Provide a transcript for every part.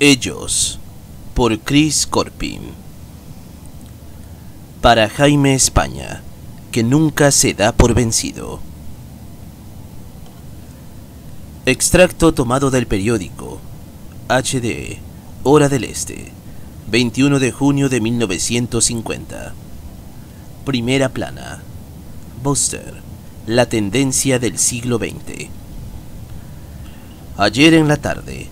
Ellos, por Chris Corpin. Para Jaime España, que nunca se da por vencido. Extracto tomado del periódico HDE, Hora del Este, 21 de junio de 1950. Primera plana. Buster, la tendencia del siglo XX. Ayer en la tarde,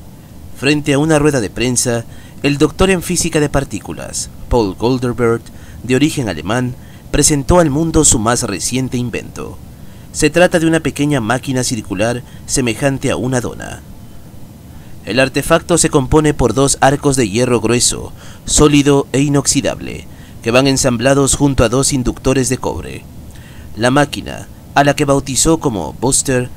frente a una rueda de prensa, el doctor en física de partículas, Paul Goldeberg, de origen alemán, presentó al mundo su más reciente invento. Se trata de una pequeña máquina circular semejante a una dona. El artefacto se compone por dos arcos de hierro grueso, sólido e inoxidable, que van ensamblados junto a dos inductores de cobre. La máquina, a la que bautizó como Buster,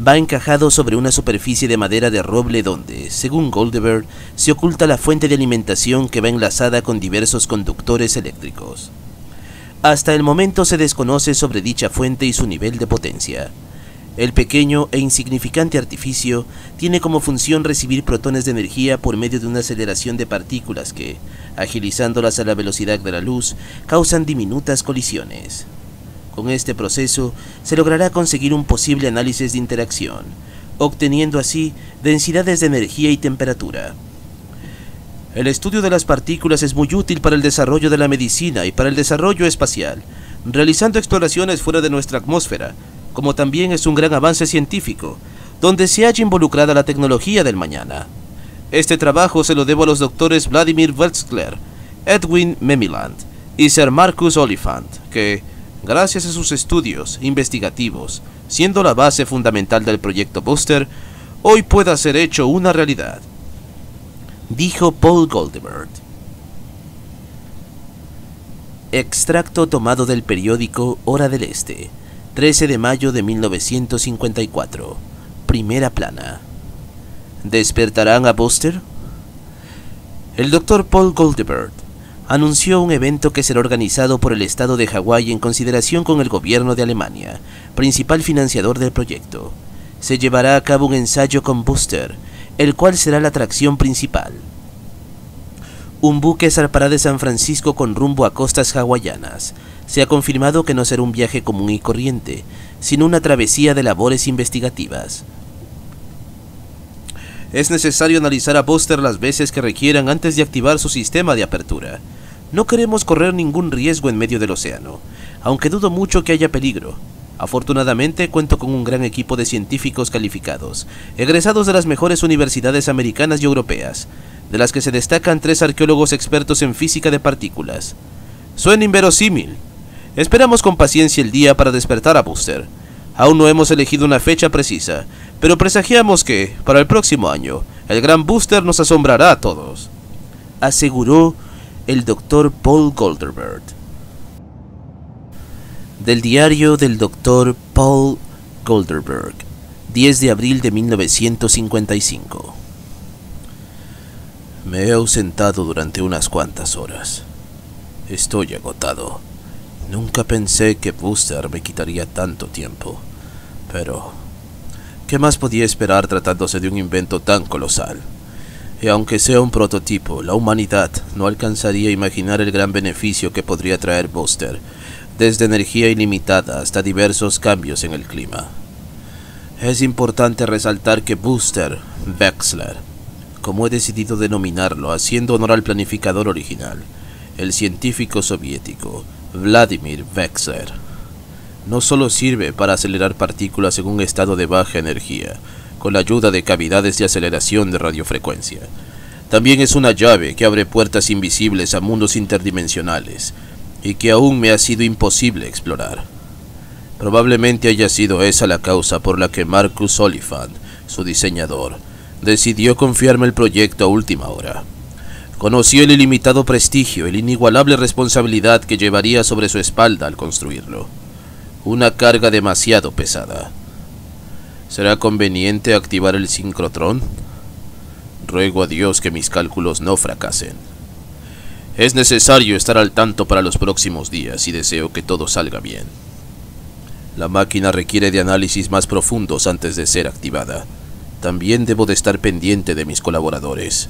va encajado sobre una superficie de madera de roble donde, según Goldeberg, se oculta la fuente de alimentación que va enlazada con diversos conductores eléctricos. Hasta el momento se desconoce sobre dicha fuente y su nivel de potencia. El pequeño e insignificante artificio tiene como función recibir protones de energía por medio de una aceleración de partículas que, agilizándolas a la velocidad de la luz, causan diminutas colisiones. Con este proceso se logrará conseguir un posible análisis de interacción, obteniendo así densidades de energía y temperatura. El estudio de las partículas es muy útil para el desarrollo de la medicina y para el desarrollo espacial, realizando exploraciones fuera de nuestra atmósfera, como también es un gran avance científico, donde se halla involucrada la tecnología del mañana. Este trabajo se lo debo a los doctores Vladimir Wexler, Edwin Memiland y Sir Marcus Oliphant, que, gracias a sus estudios investigativos, siendo la base fundamental del proyecto Buster, hoy pueda ser hecho una realidad, dijo Paul Goldeberg. Extracto tomado del periódico Hora del Este, 13 de mayo de 1954. Primera plana. ¿Despertarán a Buster? El Dr. Paul Goldeberg anunció un evento que será organizado por el estado de Hawái en consideración con el gobierno de Alemania, principal financiador del proyecto. Se llevará a cabo un ensayo con Buster, el cual será la atracción principal. Un buque zarpará de San Francisco con rumbo a costas hawaianas. Se ha confirmado que no será un viaje común y corriente, sino una travesía de labores investigativas. Es necesario analizar a Buster las veces que requieran antes de activar su sistema de apertura. No queremos correr ningún riesgo en medio del océano, aunque dudo mucho que haya peligro. Afortunadamente cuento con un gran equipo de científicos calificados, egresados de las mejores universidades americanas y europeas, de las que se destacan 3 arqueólogos expertos en física de partículas. Suena inverosímil. Esperamos con paciencia el día para despertar a Buster. Aún no hemos elegido una fecha precisa, pero presagiamos que, para el próximo año, el gran Buster nos asombrará a todos, aseguró el Dr. Paul Goldeberg. Del diario del Dr. Paul Goldeberg, 10 de abril de 1955. Me he ausentado durante unas cuantas horas. Estoy agotado. Nunca pensé que Buster me quitaría tanto tiempo. Pero, ¿qué más podía esperar tratándose de un invento tan colosal? Y aunque sea un prototipo, la humanidad no alcanzaría a imaginar el gran beneficio que podría traer Buster, desde energía ilimitada hasta diversos cambios en el clima. Es importante resaltar que Buster Wexler, como he decidido denominarlo, haciendo honor al planificador original, el científico soviético Vladimir Wexler, no solo sirve para acelerar partículas en un estado de baja energía, con la ayuda de cavidades de aceleración de radiofrecuencia. También es una llave que abre puertas invisibles a mundos interdimensionales, y que aún me ha sido imposible explorar. Probablemente haya sido esa la causa por la que Marcus Oliphant, su diseñador, decidió confiarme el proyecto a última hora. Conoció el ilimitado prestigio y la inigualable responsabilidad que llevaría sobre su espalda al construirlo. Una carga demasiado pesada. ¿Será conveniente activar el sincrotrón? Ruego a Dios que mis cálculos no fracasen. Es necesario estar al tanto para los próximos días y deseo que todo salga bien. La máquina requiere de análisis más profundos antes de ser activada. También debo de estar pendiente de mis colaboradores.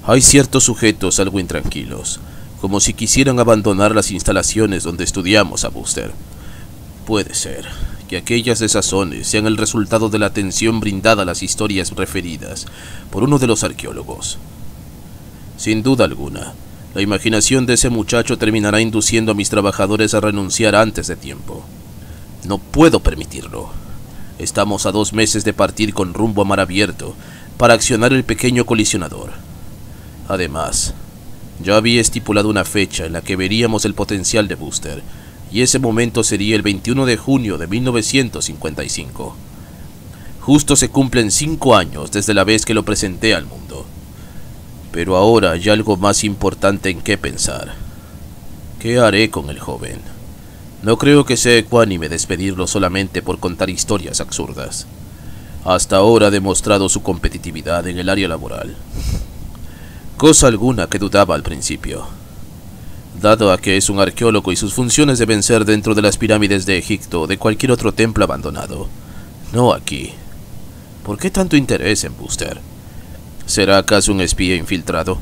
Hay ciertos sujetos algo intranquilos, como si quisieran abandonar las instalaciones donde estudiamos a Buster. Puede ser que aquellas desazones sean el resultado de la atención brindada a las historias referidas por uno de los arqueólogos. Sin duda alguna, la imaginación de ese muchacho terminará induciendo a mis trabajadores a renunciar antes de tiempo. No puedo permitirlo. Estamos a 2 meses de partir con rumbo a mar abierto para accionar el pequeño colisionador. Además, ya había estipulado una fecha en la que veríamos el potencial de Buster, y ese momento sería el 21 de junio de 1955. Justo se cumplen 5 años desde la vez que lo presenté al mundo. Pero ahora hay algo más importante en qué pensar. ¿Qué haré con el joven? No creo que sea ecuánime despedirlo solamente por contar historias absurdas. Hasta ahora ha demostrado su competitividad en el área laboral, cosa alguna que dudaba al principio. Dado a que es un arqueólogo y sus funciones deben ser dentro de las pirámides de Egipto o de cualquier otro templo abandonado, no aquí. ¿Por qué tanto interés en Buster? ¿Será acaso un espía infiltrado?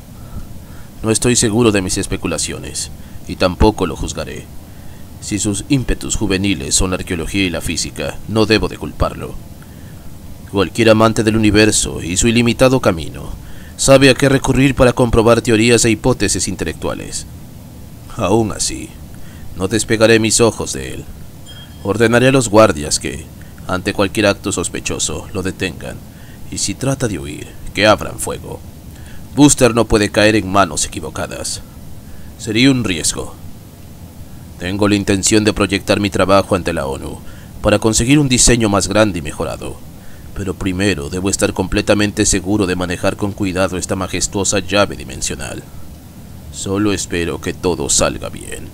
No estoy seguro de mis especulaciones, y tampoco lo juzgaré. Si sus ímpetus juveniles son la arqueología y la física, no debo de culparlo. Cualquier amante del universo y su ilimitado camino sabe a qué recurrir para comprobar teorías e hipótesis intelectuales. Aún así, no despegaré mis ojos de él. Ordenaré a los guardias que, ante cualquier acto sospechoso, lo detengan, y si trata de huir, que abran fuego. Buster no puede caer en manos equivocadas. Sería un riesgo. Tengo la intención de proyectar mi trabajo ante la ONU para conseguir un diseño más grande y mejorado. Pero primero debo estar completamente seguro de manejar con cuidado esta majestuosa llave dimensional. Solo espero que todo salga bien.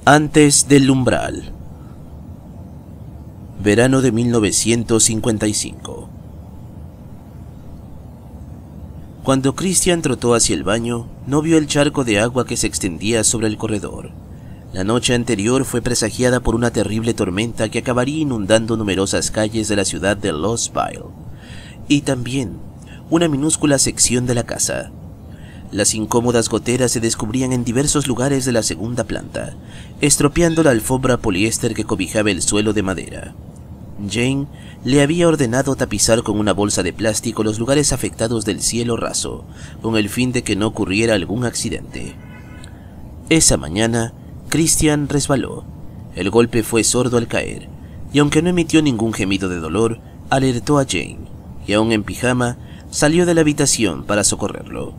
Antes del umbral. Verano de 1955. Cuando Christian trotó hacia el baño, no vio el charco de agua que se extendía sobre el corredor. La noche anterior fue presagiada por una terrible tormenta que acabaría inundando numerosas calles de la ciudad de Louisville, y también una minúscula sección de la casa. Las incómodas goteras se descubrían en diversos lugares de la segunda planta, estropeando la alfombra poliéster que cobijaba el suelo de madera. Jane le había ordenado tapizar con una bolsa de plástico los lugares afectados del cielo raso, con el fin de que no ocurriera algún accidente. Esa mañana, Christian resbaló. El golpe fue sordo al caer, y aunque no emitió ningún gemido de dolor, alertó a Jane, y aún en pijama, salió de la habitación para socorrerlo.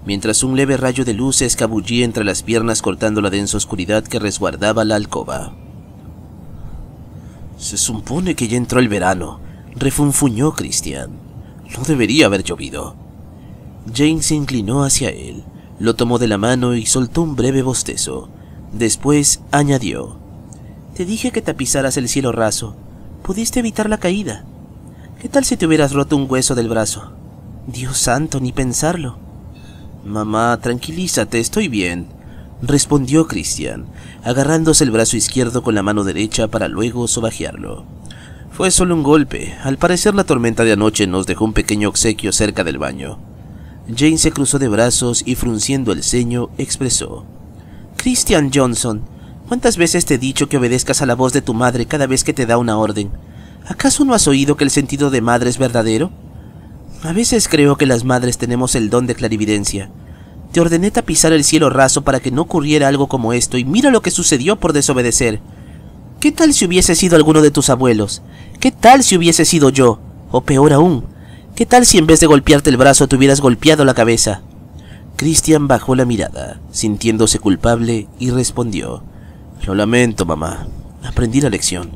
Mientras un leve rayo de luz se escabullía entre las piernas cortando la densa oscuridad que resguardaba la alcoba. «Se supone que ya entró el verano», refunfuñó Christian. «No debería haber llovido». Jane se inclinó hacia él, lo tomó de la mano y soltó un breve bostezo. Después añadió: «Te dije que tapizaras el cielo raso. Pudiste evitar la caída. ¿Qué tal si te hubieras roto un hueso del brazo?» «Dios santo, ni pensarlo». «Mamá, tranquilízate, estoy bien», respondió Christian, agarrándose el brazo izquierdo con la mano derecha para luego sobajearlo. «Fue solo un golpe. Al parecer la tormenta de anoche nos dejó un pequeño obsequio cerca del baño». Jane se cruzó de brazos y, frunciendo el ceño, expresó: «Christian Johnson, ¿cuántas veces te he dicho que obedezcas a la voz de tu madre cada vez que te da una orden? ¿Acaso no has oído que el sentido de madre es verdadero? A veces creo que las madres tenemos el don de clarividencia. Te ordené tapizar el cielo raso para que no ocurriera algo como esto, y mira lo que sucedió por desobedecer. ¿Qué tal si hubiese sido alguno de tus abuelos? ¿Qué tal si hubiese sido yo? O peor aún, ¿qué tal si en vez de golpearte el brazo te hubieras golpeado la cabeza?» Christian bajó la mirada, sintiéndose culpable, y respondió: «Lo lamento, mamá. Aprendí la lección.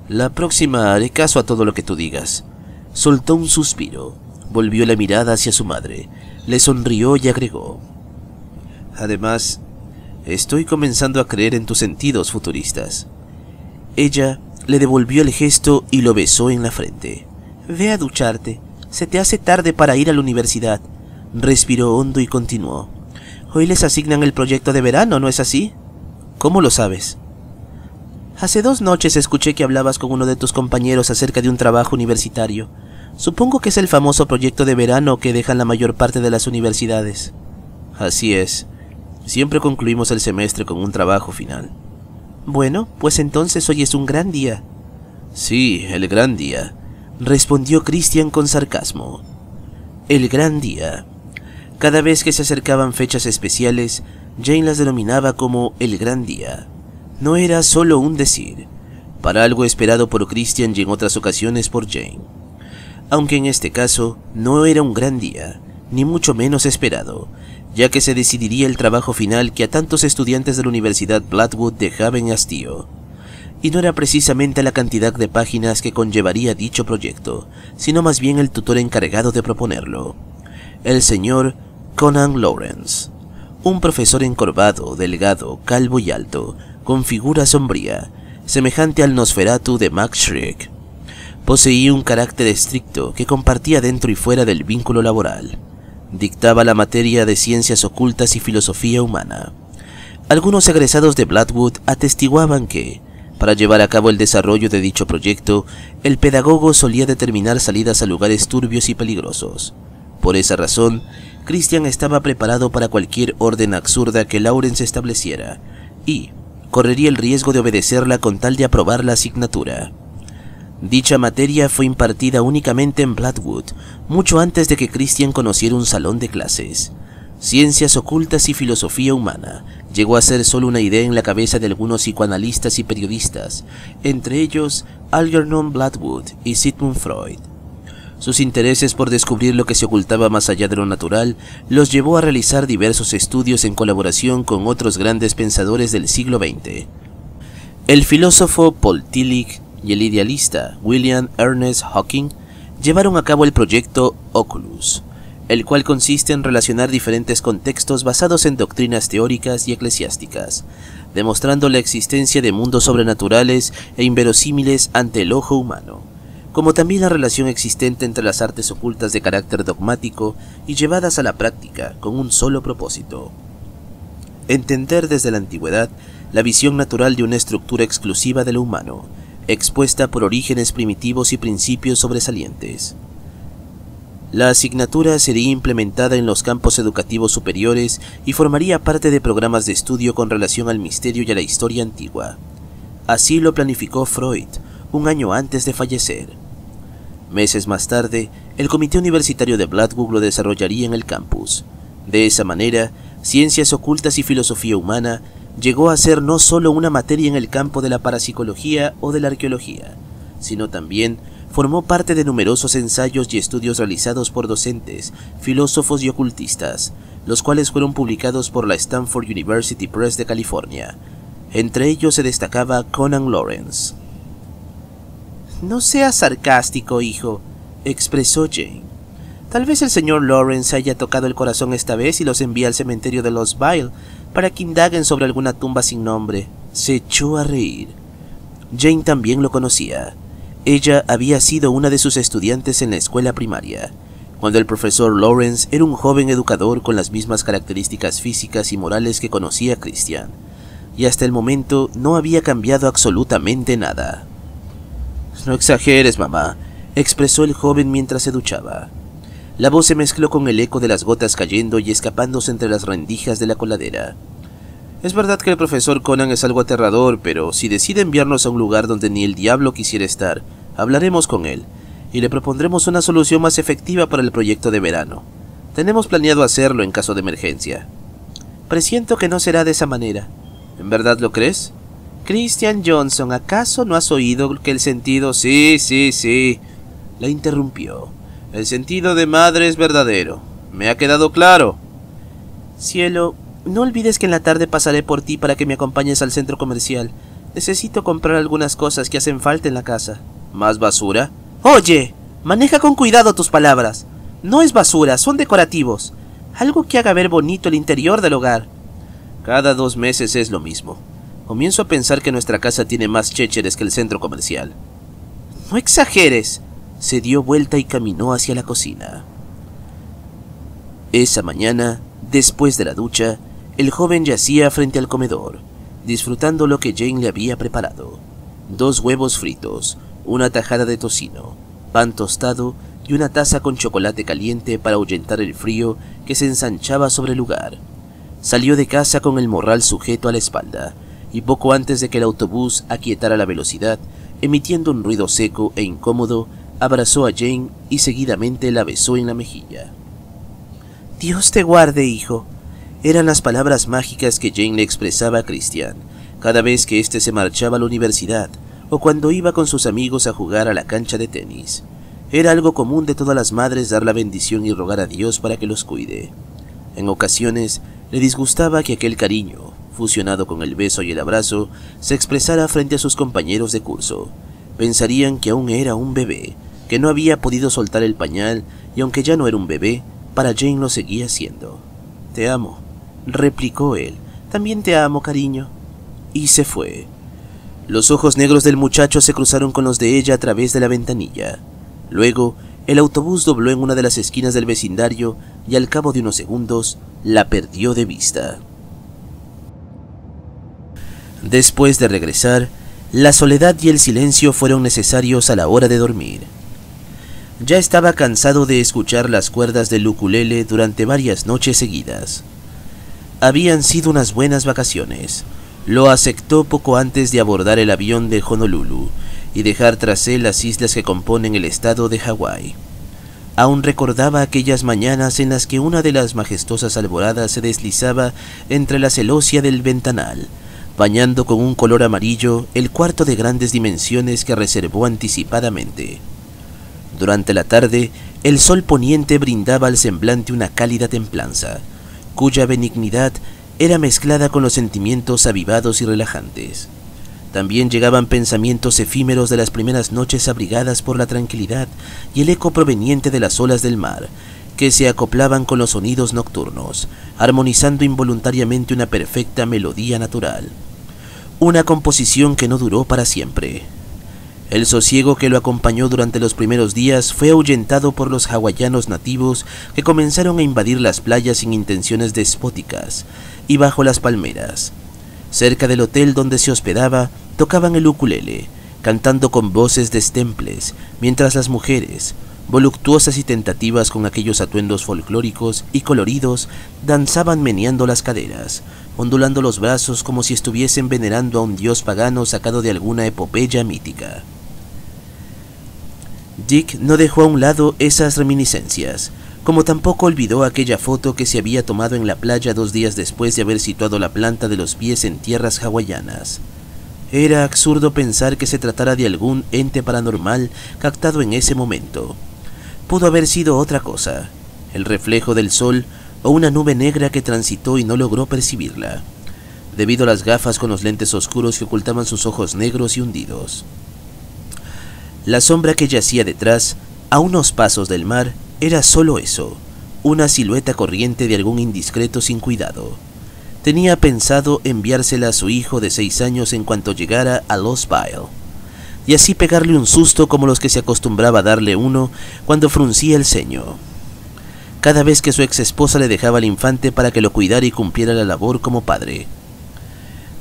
La próxima haré caso a todo lo que tú digas». Soltó un suspiro, volvió la mirada hacia su madre, le sonrió y agregó: «Además, estoy comenzando a creer en tus sentidos futuristas». Ella le devolvió el gesto y lo besó en la frente. «Ve a ducharte. Se te hace tarde para ir a la universidad». Respiró hondo y continuó: «Hoy les asignan el proyecto de verano, ¿no es así?» «¿Cómo lo sabes?» «Hace 2 noches escuché que hablabas con uno de tus compañeros acerca de un trabajo universitario. Supongo que es el famoso proyecto de verano que dejan la mayor parte de las universidades. Así es. Siempre concluimos el semestre con un trabajo final. Bueno, pues entonces hoy es un gran día. Sí, el gran día, respondió Christian con sarcasmo. El gran día. Cada vez que se acercaban fechas especiales, Jane las denominaba como el gran día. No era solo un decir, para algo esperado por Christian y en otras ocasiones por Jane. Aunque en este caso no era un gran día, ni mucho menos esperado, ya que se decidiría el trabajo final que a tantos estudiantes de la Universidad Blackwood dejaba en hastío. Y no era precisamente la cantidad de páginas que conllevaría dicho proyecto, sino más bien el tutor encargado de proponerlo, el señor Conan Lawrence, un profesor encorvado, delgado, calvo y alto, con figura sombría, semejante al Nosferatu de Max Schreck. Poseía un carácter estricto que compartía dentro y fuera del vínculo laboral. Dictaba la materia de ciencias ocultas y filosofía humana. Algunos egresados de Blackwood atestiguaban que, para llevar a cabo el desarrollo de dicho proyecto, el pedagogo solía determinar salidas a lugares turbios y peligrosos. Por esa razón, Christian estaba preparado para cualquier orden absurda que Lawrence estableciera, y correría el riesgo de obedecerla con tal de aprobar la asignatura. Dicha materia fue impartida únicamente en Blackwood, mucho antes de que Christian conociera un salón de clases. Ciencias ocultas y filosofía humana llegó a ser solo una idea en la cabeza de algunos psicoanalistas y periodistas, entre ellos Algernon Blackwood y Sigmund Freud. Sus intereses por descubrir lo que se ocultaba más allá de lo natural los llevó a realizar diversos estudios en colaboración con otros grandes pensadores del siglo XX. El filósofo Paul Tillich y el idealista William Ernest Hawking llevaron a cabo el proyecto Oculus, el cual consiste en relacionar diferentes contextos basados en doctrinas teóricas y eclesiásticas, demostrando la existencia de mundos sobrenaturales e inverosímiles ante el ojo humano, como también la relación existente entre las artes ocultas de carácter dogmático y llevadas a la práctica con un solo propósito: entender desde la antigüedad la visión natural de una estructura exclusiva de lo humano, expuesta por orígenes primitivos y principios sobresalientes. La asignatura sería implementada en los campos educativos superiores y formaría parte de programas de estudio con relación al misterio y a la historia antigua. Así lo planificó Freud, un año antes de fallecer. Meses más tarde, el Comité Universitario de Blackwood lo desarrollaría en el campus. De esa manera, ciencias ocultas y filosofía humana llegó a ser no solo una materia en el campo de la parapsicología o de la arqueología, sino también formó parte de numerosos ensayos y estudios realizados por docentes, filósofos y ocultistas, los cuales fueron publicados por la Stanford University Press de California. Entre ellos se destacaba Conan Lawrence. No seas sarcástico, hijo, expresó Jane. Tal vez el señor Lawrence haya tocado el corazón esta vez y los envía al cementerio de los Vile para que indaguen sobre alguna tumba sin nombre. Se echó a reír. Jane también lo conocía. Ella había sido una de sus estudiantes en la escuela primaria, cuando el profesor Lawrence era un joven educador con las mismas características físicas y morales que conocía Christian, y hasta el momento no había cambiado absolutamente nada. No exageres, mamá, expresó el joven mientras se duchaba. La voz se mezcló con el eco de las gotas cayendo y escapándose entre las rendijas de la coladera. Es verdad que el profesor Conan es algo aterrador, pero si decide enviarnos a un lugar donde ni el diablo quisiera estar, hablaremos con él, y le propondremos una solución más efectiva para el proyecto de verano. Tenemos planeado hacerlo en caso de emergencia. Presiento que no será de esa manera. ¿En verdad lo crees? Christian Johnson, ¿acaso no has oído que el sentido... Sí, la interrumpió. El sentido de madre es verdadero. ¿Me ha quedado claro? Cielo, no olvides que en la tarde pasaré por ti para que me acompañes al centro comercial. Necesito comprar algunas cosas que hacen falta en la casa. ¿Más basura? Oye, maneja con cuidado tus palabras. No es basura, son decorativos. Algo que haga ver bonito el interior del hogar. Cada 2 meses es lo mismo. Comienzo a pensar que nuestra casa tiene más chécheres que el centro comercial. No exageres. Se dio vuelta y caminó hacia la cocina. Esa mañana, después de la ducha, el joven yacía frente al comedor, disfrutando lo que Jane le había preparado: 2 huevos fritos, una tajada de tocino, pan tostado y una taza con chocolate caliente para ahuyentar el frío que se ensanchaba sobre el lugar. Salió de casa con el morral sujeto a la espalda, y poco antes de que el autobús aquietara la velocidad, emitiendo un ruido seco e incómodo, abrazó a Jane y seguidamente la besó en la mejilla. «Dios te guarde, hijo», eran las palabras mágicas que Jane le expresaba a Christian cada vez que éste se marchaba a la universidad o cuando iba con sus amigos a jugar a la cancha de tenis. Era algo común de todas las madres dar la bendición y rogar a Dios para que los cuide. En ocasiones le disgustaba que aquel cariño, fusionado con el beso y el abrazo, se expresara frente a sus compañeros de curso. Pensarían que aún era un bebé, que no había podido soltar el pañal, y aunque ya no era un bebé, para Jane lo seguía siendo. «Te amo», replicó él. «También te amo, cariño». Y se fue. Los ojos negros del muchacho se cruzaron con los de ella a través de la ventanilla. Luego, el autobús dobló en una de las esquinas del vecindario y al cabo de unos segundos, la perdió de vista. Después de regresar, la soledad y el silencio fueron necesarios a la hora de dormir. Ya estaba cansado de escuchar las cuerdas del ukulele durante varias noches seguidas. Habían sido unas buenas vacaciones. Lo aceptó poco antes de abordar el avión de Honolulu y dejar tras él las islas que componen el estado de Hawái. Aún recordaba aquellas mañanas en las que una de las majestuosas alboradas se deslizaba entre la celosía del ventanal, bañando con un color amarillo el cuarto de grandes dimensiones que reservó anticipadamente. Durante la tarde, el sol poniente brindaba al semblante una cálida templanza, cuya benignidad era mezclada con los sentimientos avivados y relajantes. También llegaban pensamientos efímeros de las primeras noches abrigadas por la tranquilidad y el eco proveniente de las olas del mar, que se acoplaban con los sonidos nocturnos, armonizando involuntariamente una perfecta melodía natural. Una composición que no duró para siempre. El sosiego que lo acompañó durante los primeros días fue ahuyentado por los hawaianos nativos que comenzaron a invadir las playas sin intenciones despóticas, y bajo las palmeras, cerca del hotel donde se hospedaba, tocaban el ukulele, cantando con voces destemples, mientras las mujeres, voluptuosas y tentativas con aquellos atuendos folclóricos y coloridos, danzaban meneando las caderas, ondulando los brazos como si estuviesen venerando a un dios pagano sacado de alguna epopeya mítica. Dick no dejó a un lado esas reminiscencias, como tampoco olvidó aquella foto que se había tomado en la playa 2 días después de haber situado la planta de los pies en tierras hawaianas. Era absurdo pensar que se tratara de algún ente paranormal captado en ese momento. Pudo haber sido otra cosa, el reflejo del sol o una nube negra que transitó y no logró percibirla, debido a las gafas con los lentes oscuros que ocultaban sus ojos negros y hundidos. La sombra que yacía detrás, a unos pasos del mar, era solo eso, una silueta corriente de algún indiscreto sin cuidado. Tenía pensado enviársela a su hijo de 6 años en cuanto llegara a Lost Isle, y así pegarle un susto como los que se acostumbraba a darle uno cuando fruncía el ceño, cada vez que su ex esposa le dejaba al infante para que lo cuidara y cumpliera la labor como padre.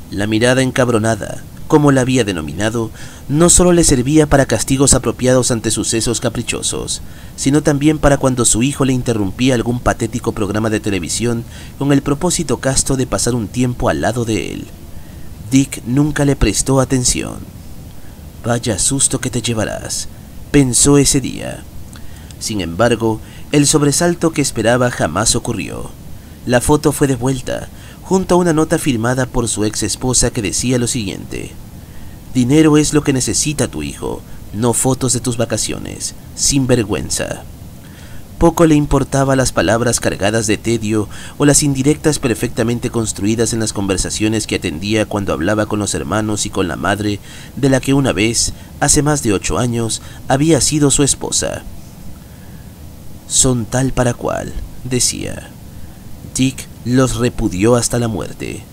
La mirada encabronada, como la había denominado, no solo le servía para castigos apropiados ante sucesos caprichosos, sino también para cuando su hijo le interrumpía algún patético programa de televisión con el propósito casto de pasar un tiempo al lado de él. Dick nunca le prestó atención. «Vaya susto que te llevarás», pensó ese día. Sin embargo, el sobresalto que esperaba jamás ocurrió. La foto fue devuelta, junto a una nota firmada por su ex esposa que decía lo siguiente: «Dinero es lo que necesita tu hijo, no fotos de tus vacaciones, sin vergüenza». Poco le importaba las palabras cargadas de tedio o las indirectas perfectamente construidas en las conversaciones que atendía cuando hablaba con los hermanos y con la madre de la que una vez, hace más de 8 años, había sido su esposa. «Son tal para cual», decía. Dick los repudió hasta la muerte.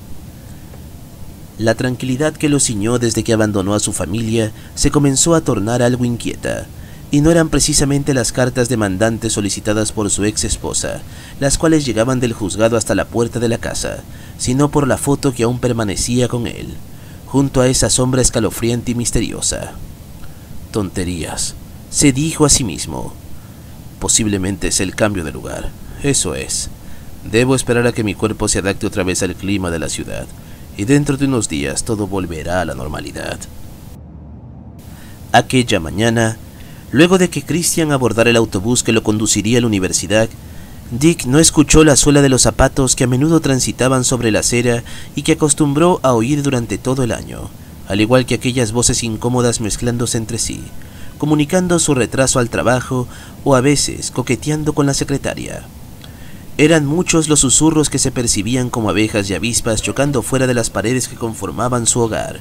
La tranquilidad que lo ciñó desde que abandonó a su familia se comenzó a tornar algo inquieta, y no eran precisamente las cartas demandantes solicitadas por su ex esposa, las cuales llegaban del juzgado hasta la puerta de la casa, sino por la foto que aún permanecía con él, junto a esa sombra escalofriante y misteriosa. «Tonterías», se dijo a sí mismo. Posiblemente es el cambio de lugar. Eso es. Debo esperar a que mi cuerpo se adapte otra vez al clima de la ciudad, y dentro de unos días todo volverá a la normalidad. Aquella mañana, luego de que Christian abordara el autobús que lo conduciría a la universidad, Dick no escuchó la suela de los zapatos que a menudo transitaban sobre la acera y que acostumbró a oír durante todo el año, al igual que aquellas voces incómodas mezclándose entre sí, comunicando su retraso al trabajo o a veces coqueteando con la secretaria. Eran muchos los susurros que se percibían como abejas y avispas chocando fuera de las paredes que conformaban su hogar.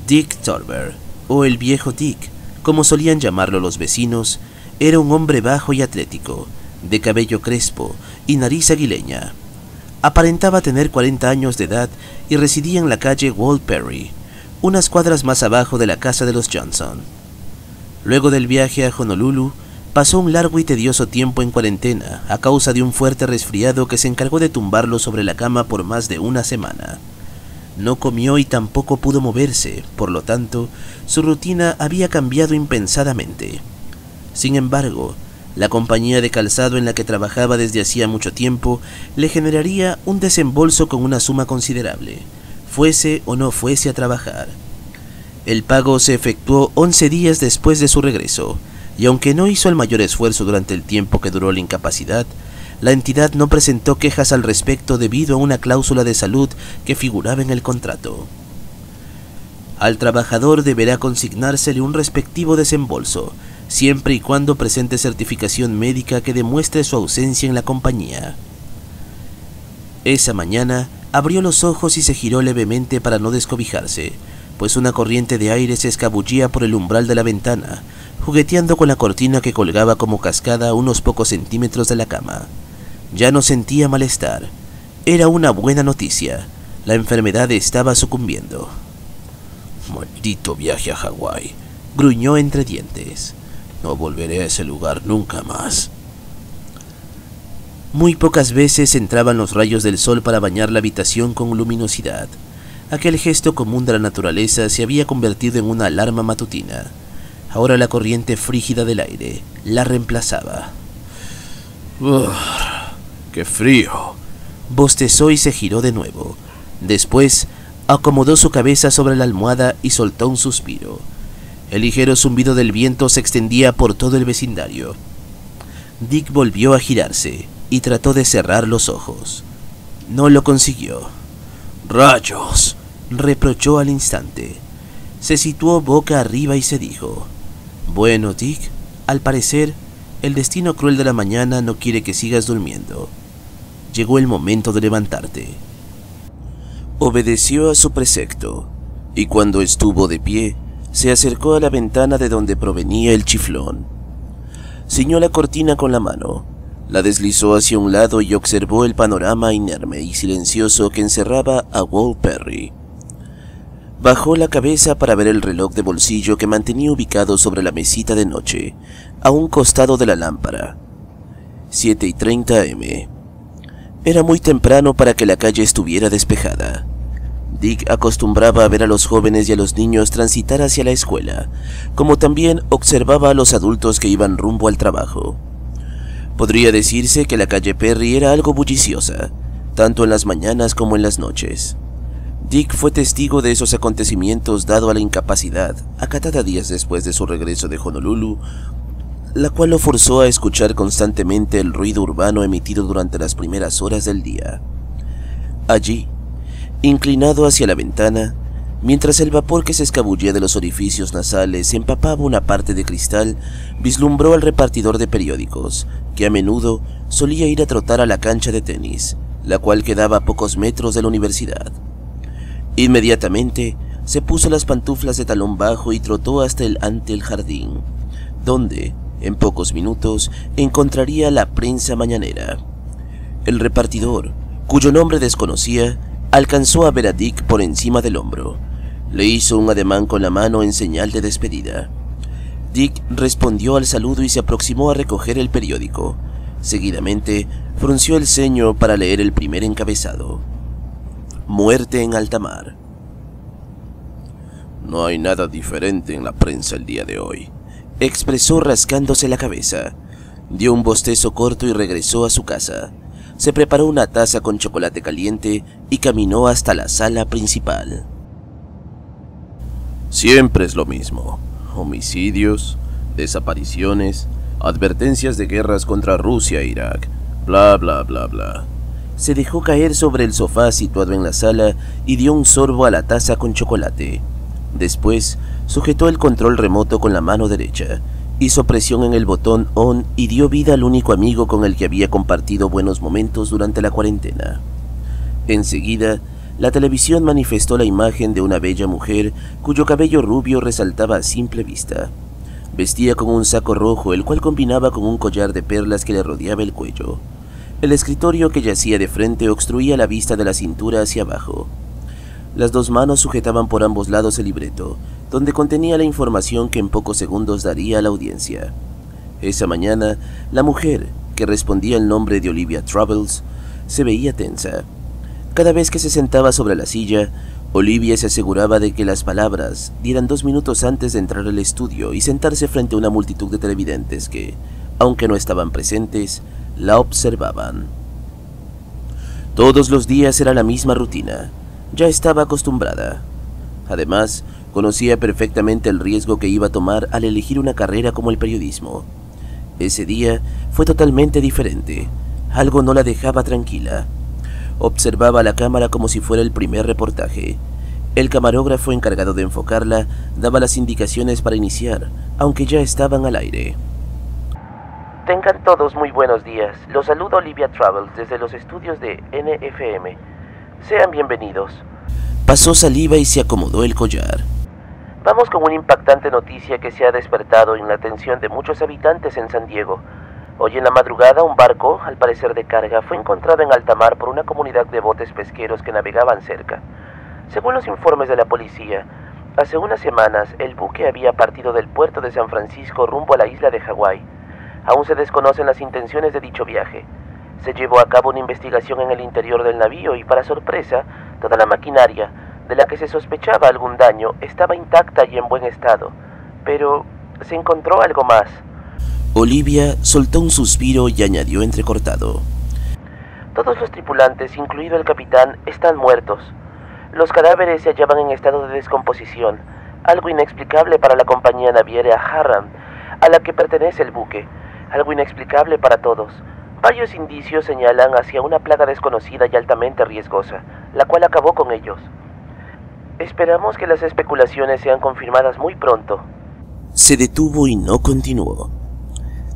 Dick Turber, o el viejo Dick, como solían llamarlo los vecinos, era un hombre bajo y atlético, de cabello crespo y nariz aguileña. Aparentaba tener 40 años de edad y residía en la calle Walt Perry, unas cuadras más abajo de la casa de los Johnson. Luego del viaje a Honolulu, pasó un largo y tedioso tiempo en cuarentena a causa de un fuerte resfriado que se encargó de tumbarlo sobre la cama por más de una semana. No comió y tampoco pudo moverse, por lo tanto, su rutina había cambiado impensadamente. Sin embargo, la compañía de calzado en la que trabajaba desde hacía mucho tiempo le generaría un desembolso con una suma considerable, fuese o no fuese a trabajar. El pago se efectuó 11 días después de su regreso, y aunque no hizo el mayor esfuerzo durante el tiempo que duró la incapacidad, la entidad no presentó quejas al respecto debido a una cláusula de salud que figuraba en el contrato. Al trabajador deberá consignársele un respectivo desembolso, siempre y cuando presente certificación médica que demuestre su ausencia en la compañía. Esa mañana abrió los ojos y se giró levemente para no descobijarse, pues una corriente de aire se escabullía por el umbral de la ventana, jugueteando con la cortina que colgaba como cascada a unos pocos centímetros de la cama. Ya no sentía malestar. Era una buena noticia. La enfermedad estaba sucumbiendo. «Maldito viaje a Hawái», gruñó entre dientes. «No volveré a ese lugar nunca más». Muy pocas veces entraban los rayos del sol para bañar la habitación con luminosidad. Aquel gesto común de la naturaleza se había convertido en una alarma matutina. Ahora la corriente frígida del aire la reemplazaba. ¡Qué frío!, bostezó y se giró de nuevo. Después acomodó su cabeza sobre la almohada y soltó un suspiro. El ligero zumbido del viento se extendía por todo el vecindario. Dick volvió a girarse y trató de cerrar los ojos. No lo consiguió. «¡Rayos!», reprochó al instante. Se situó boca arriba y se dijo: «Bueno, Dick, al parecer, el destino cruel de la mañana no quiere que sigas durmiendo. Llegó el momento de levantarte». Obedeció a su precepto, y cuando estuvo de pie, se acercó a la ventana de donde provenía el chiflón. Ciñó la cortina con la mano, la deslizó hacia un lado y observó el panorama inerme y silencioso que encerraba a Walt Perry. Bajó la cabeza para ver el reloj de bolsillo que mantenía ubicado sobre la mesita de noche, a un costado de la lámpara. 7:30 am. Era muy temprano para que la calle estuviera despejada. Dick acostumbraba a ver a los jóvenes y a los niños transitar hacia la escuela, como también observaba a los adultos que iban rumbo al trabajo. Podría decirse que la calle Perry era algo bulliciosa, tanto en las mañanas como en las noches. Dick fue testigo de esos acontecimientos dado a la incapacidad, acatada días después de su regreso de Honolulu, la cual lo forzó a escuchar constantemente el ruido urbano emitido durante las primeras horas del día. Allí, inclinado hacia la ventana, mientras el vapor que se escabullía de los orificios nasales empapaba una parte de cristal, vislumbró al repartidor de periódicos, que a menudo solía ir a trotar a la cancha de tenis, la cual quedaba a pocos metros de la universidad. Inmediatamente se puso las pantuflas de talón bajo y trotó hasta ante el jardín, donde, en pocos minutos, encontraría la prensa mañanera. El repartidor, cuyo nombre desconocía, alcanzó a ver a Dick por encima del hombro. Le hizo un ademán con la mano en señal de despedida. Dick respondió al saludo y se aproximó a recoger el periódico. Seguidamente, frunció el ceño para leer el primer encabezado. Muerte en alta mar. «No hay nada diferente en la prensa el día de hoy», expresó rascándose la cabeza. Dio un bostezo corto y regresó a su casa. Se preparó una taza con chocolate caliente y caminó hasta la sala principal. Siempre es lo mismo. Homicidios, desapariciones, advertencias de guerras contra Rusia e Irak, bla bla bla bla. Se dejó caer sobre el sofá situado en la sala y dio un sorbo a la taza con chocolate. Después, sujetó el control remoto con la mano derecha, hizo presión en el botón ON y dio vida al único amigo con el que había compartido buenos momentos durante la cuarentena. Enseguida, la televisión manifestó la imagen de una bella mujer cuyo cabello rubio resaltaba a simple vista. Vestía con un saco rojo, el cual combinaba con un collar de perlas que le rodeaba el cuello. El escritorio que yacía de frente obstruía la vista de la cintura hacia abajo. Las dos manos sujetaban por ambos lados el libreto, donde contenía la información que en pocos segundos daría a la audiencia. Esa mañana, la mujer, que respondía el nombre de Olivia Travels, se veía tensa. Cada vez que se sentaba sobre la silla, Olivia se aseguraba de que las palabras dieran 2 minutos antes de entrar al estudio y sentarse frente a una multitud de televidentes que, aunque no estaban presentes, la observaban. Todos los días era la misma rutina. Ya estaba acostumbrada. Además, conocía perfectamente el riesgo que iba a tomar al elegir una carrera como el periodismo. Ese día fue totalmente diferente. Algo no la dejaba tranquila. Observaba la cámara como si fuera el primer reportaje. El camarógrafo encargado de enfocarla daba las indicaciones para iniciar, aunque ya estaban al aire. Tengan todos muy buenos días. Los saluda Olivia Travels desde los estudios de NFM. Sean bienvenidos. Pasó saliva y se acomodó el collar. Vamos con una impactante noticia que se ha despertado en la atención de muchos habitantes en San Diego. Hoy en la madrugada, un barco, al parecer de carga, fue encontrado en alta mar por una comunidad de botes pesqueros que navegaban cerca. Según los informes de la policía, hace unas semanas el buque había partido del puerto de San Francisco rumbo a la isla de Hawái. Aún se desconocen las intenciones de dicho viaje. Se llevó a cabo una investigación en el interior del navío y, para sorpresa, toda la maquinaria, de la que se sospechaba algún daño, estaba intacta y en buen estado. Pero se encontró algo más. Olivia soltó un suspiro y añadió entrecortado: todos los tripulantes, incluido el capitán, están muertos. Los cadáveres se hallaban en estado de descomposición, algo inexplicable para la compañía naviera Harram, a la que pertenece el buque, algo inexplicable para todos. Varios indicios señalan hacia una plaga desconocida y altamente riesgosa, la cual acabó con ellos. Esperamos que las especulaciones sean confirmadas muy pronto. Se detuvo y no continuó.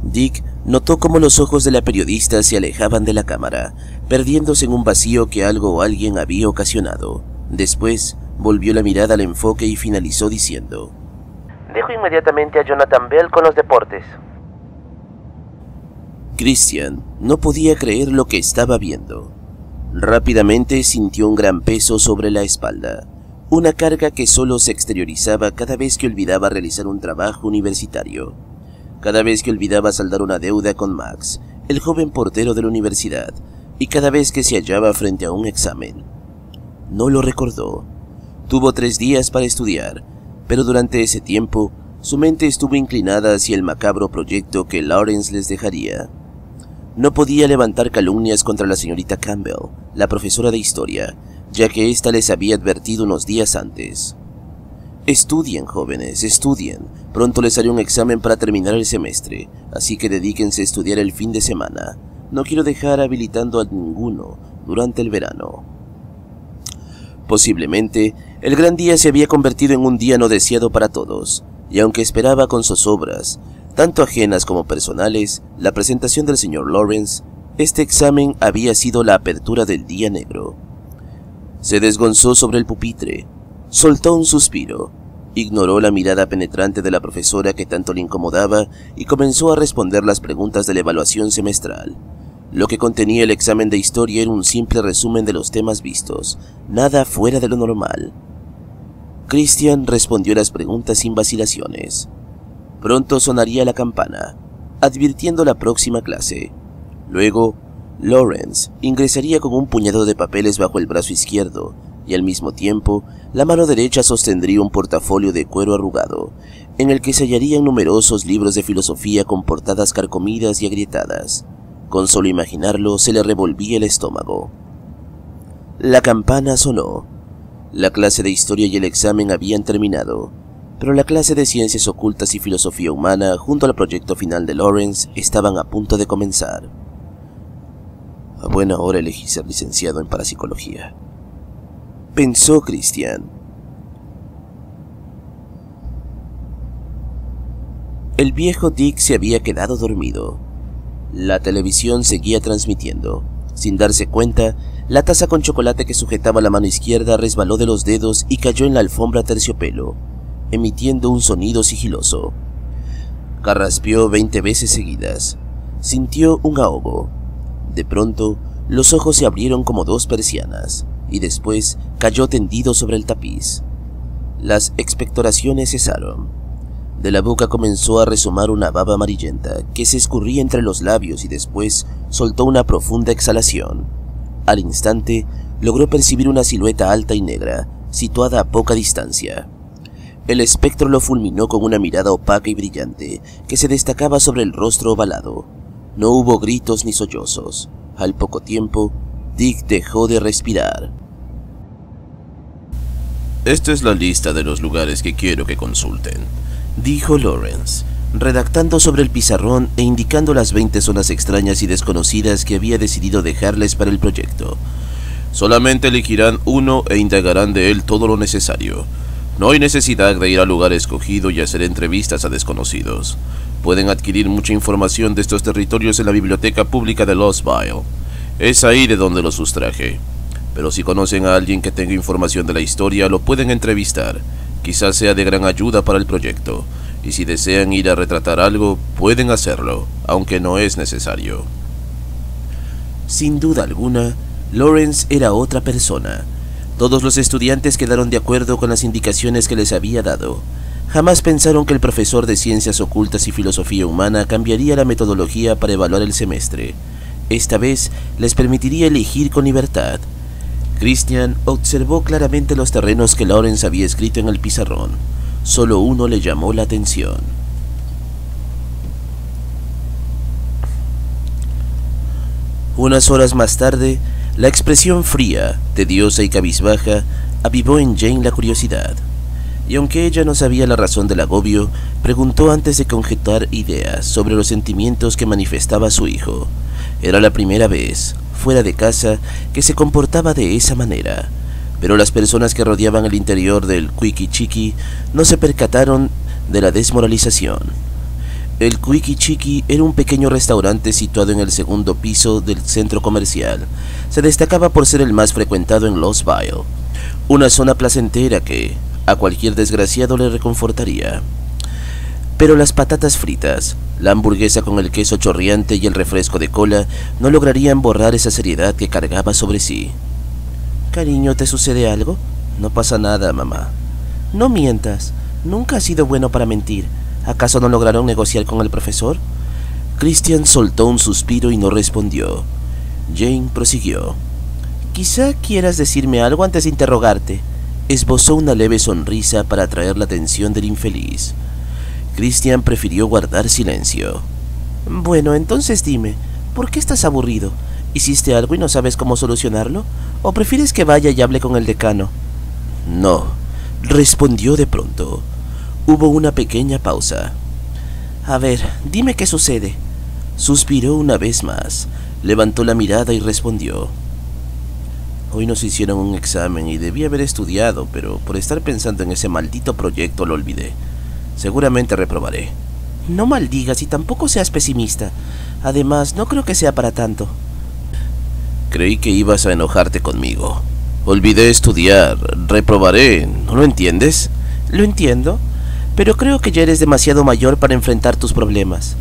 Dick notó cómo los ojos de la periodista se alejaban de la cámara, perdiéndose en un vacío que algo o alguien había ocasionado. Después, volvió la mirada al enfoque y finalizó diciendo: dejo inmediatamente a Jonathan Bell con los deportes. Christian no podía creer lo que estaba viendo. Rápidamente sintió un gran peso sobre la espalda, una carga que solo se exteriorizaba cada vez que olvidaba realizar un trabajo universitario. Cada vez que olvidaba saldar una deuda con Max, el joven portero de la universidad, y cada vez que se hallaba frente a un examen. No lo recordó. Tuvo 3 días para estudiar, pero durante ese tiempo, su mente estuvo inclinada hacia el macabro proyecto que Lawrence les dejaría. No podía levantar calumnias contra la señorita Campbell, la profesora de historia, ya que ésta les había advertido unos días antes. Estudien, jóvenes, estudien. Pronto les haré un examen para terminar el semestre, así que dedíquense a estudiar el fin de semana. No quiero dejar habilitando a ninguno durante el verano. Posiblemente, el gran día se había convertido en un día no deseado para todos, y aunque esperaba con zozobras, tanto ajenas como personales, la presentación del señor Lawrence, este examen había sido la apertura del día negro. Se desgonzó sobre el pupitre, soltó un suspiro, ignoró la mirada penetrante de la profesora que tanto le incomodaba y comenzó a responder las preguntas de la evaluación semestral. Lo que contenía el examen de historia era un simple resumen de los temas vistos, nada fuera de lo normal. Christian respondió las preguntas sin vacilaciones. Pronto sonaría la campana, advirtiendo la próxima clase. Luego, Lawrence ingresaría con un puñado de papeles bajo el brazo izquierdo, y al mismo tiempo, la mano derecha sostendría un portafolio de cuero arrugado, en el que se hallarían numerosos libros de filosofía con portadas carcomidas y agrietadas. Con solo imaginarlo se le revolvía el estómago. La campana sonó. La clase de historia y el examen habían terminado, pero la clase de ciencias ocultas y filosofía humana junto al proyecto final de Lawrence estaban a punto de comenzar. A buena hora elegí ser licenciado en parapsicología, pensó Christian. El viejo Dick se había quedado dormido. La televisión seguía transmitiendo. Sin darse cuenta, la taza con chocolate que sujetaba la mano izquierda resbaló de los dedos y cayó en la alfombra terciopelo, emitiendo un sonido sigiloso. Carraspeó 20 veces seguidas. Sintió un ahogo. De pronto, los ojos se abrieron como dos persianas, y después cayó tendido sobre el tapiz. Las expectoraciones cesaron. De la boca comenzó a resumar una baba amarillenta que se escurría entre los labios y después soltó una profunda exhalación. Al instante, logró percibir una silueta alta y negra, situada a poca distancia. El espectro lo fulminó con una mirada opaca y brillante que se destacaba sobre el rostro ovalado. No hubo gritos ni sollozos. Al poco tiempo, Dick dejó de respirar. Esta es la lista de los lugares que quiero que consulten, dijo Lawrence, redactando sobre el pizarrón e indicando las 20 zonas extrañas y desconocidas que había decidido dejarles para el proyecto. Solamente elegirán uno e indagarán de él todo lo necesario. No hay necesidad de ir al lugar escogido y hacer entrevistas a desconocidos. Pueden adquirir mucha información de estos territorios en la biblioteca pública de Lostville. Es ahí de donde los sustraje. Pero si conocen a alguien que tenga información de la historia, lo pueden entrevistar. Quizás sea de gran ayuda para el proyecto, y si desean ir a retratar algo, pueden hacerlo, aunque no es necesario. Sin duda alguna, Lawrence era otra persona. Todos los estudiantes quedaron de acuerdo con las indicaciones que les había dado. Jamás pensaron que el profesor de Ciencias Ocultas y Filosofía Humana cambiaría la metodología para evaluar el semestre. Esta vez les permitiría elegir con libertad. Christian observó claramente los terrenos que Lawrence había escrito en el pizarrón. Solo uno le llamó la atención. Unas horas más tarde, la expresión fría, tediosa y cabizbaja avivó en Jane la curiosidad. Y aunque ella no sabía la razón del agobio, preguntó antes de conjetar ideas sobre los sentimientos que manifestaba su hijo. Era la primera vez, fuera de casa, que se comportaba de esa manera, pero las personas que rodeaban el interior del Quickie Chicky no se percataron de la desmoralización. El Quickie Chicky era un pequeño restaurante situado en el segundo piso del centro comercial. Se destacaba por ser el más frecuentado en Lostville, una zona placentera que a cualquier desgraciado le reconfortaría. Pero las patatas fritas, la hamburguesa con el queso chorreante y el refresco de cola no lograrían borrar esa seriedad que cargaba sobre sí. «Cariño, ¿te sucede algo?» «No pasa nada, mamá». «No mientas, nunca has sido bueno para mentir. ¿Acaso no lograron negociar con el profesor?» Christian soltó un suspiro y no respondió. Jane prosiguió. «Quizá quieras decirme algo antes de interrogarte». Esbozó una leve sonrisa para atraer la atención del infeliz. Christian prefirió guardar silencio. «Bueno, entonces dime, ¿por qué estás aburrido? ¿Hiciste algo y no sabes cómo solucionarlo? ¿O prefieres que vaya y hable con el decano?» «No», respondió de pronto. Hubo una pequeña pausa. «A ver, dime qué sucede». Suspiró una vez más, levantó la mirada y respondió. «Hoy nos hicieron un examen y debí haber estudiado, pero por estar pensando en ese maldito proyecto lo olvidé. Seguramente reprobaré». «No maldigas y tampoco seas pesimista. Además, no creo que sea para tanto». «Creí que ibas a enojarte conmigo. Olvidé estudiar, reprobaré, ¿no lo entiendes?» «Lo entiendo, pero creo que ya eres demasiado mayor para enfrentar tus problemas».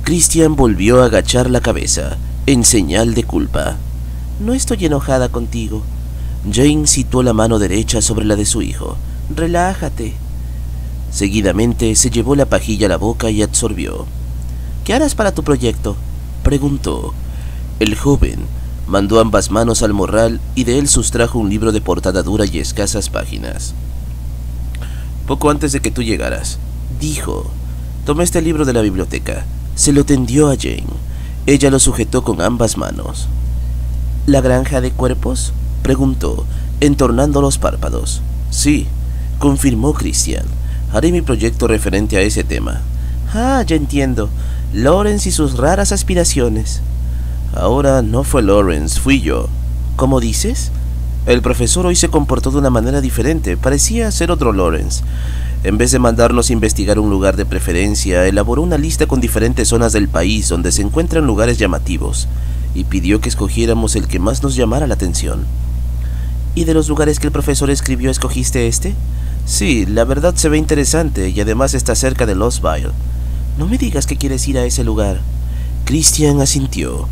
Christian volvió a agachar la cabeza, en señal de culpa. «No estoy enojada contigo». Jane situó la mano derecha sobre la de su hijo. «Relájate». Seguidamente se llevó la pajilla a la boca y absorbió. «¿Qué harás para tu proyecto?», preguntó. El joven mandó ambas manos al morral y de él sustrajo un libro de portada dura y escasas páginas. «Poco antes de que tú llegaras», dijo. Tomó este libro de la biblioteca. Se lo tendió a Jane. Ella lo sujetó con ambas manos. ¿La granja de cuerpos?, preguntó, entornando los párpados. Sí, confirmó Christian. Haré mi proyecto referente a ese tema. Ah, ya entiendo. Lawrence y sus raras aspiraciones. Ahora no fue Lawrence, fui yo. ¿Cómo dices? El profesor hoy se comportó de una manera diferente. Parecía ser otro Lawrence. En vez de mandarnos a investigar un lugar de preferencia, elaboró una lista con diferentes zonas del país donde se encuentran lugares llamativos y pidió que escogiéramos el que más nos llamara la atención. ¿Y de los lugares que el profesor escribió, escogiste este? Sí, la verdad se ve interesante y además está cerca de Lostville. No me digas que quieres ir a ese lugar. Christian asintió.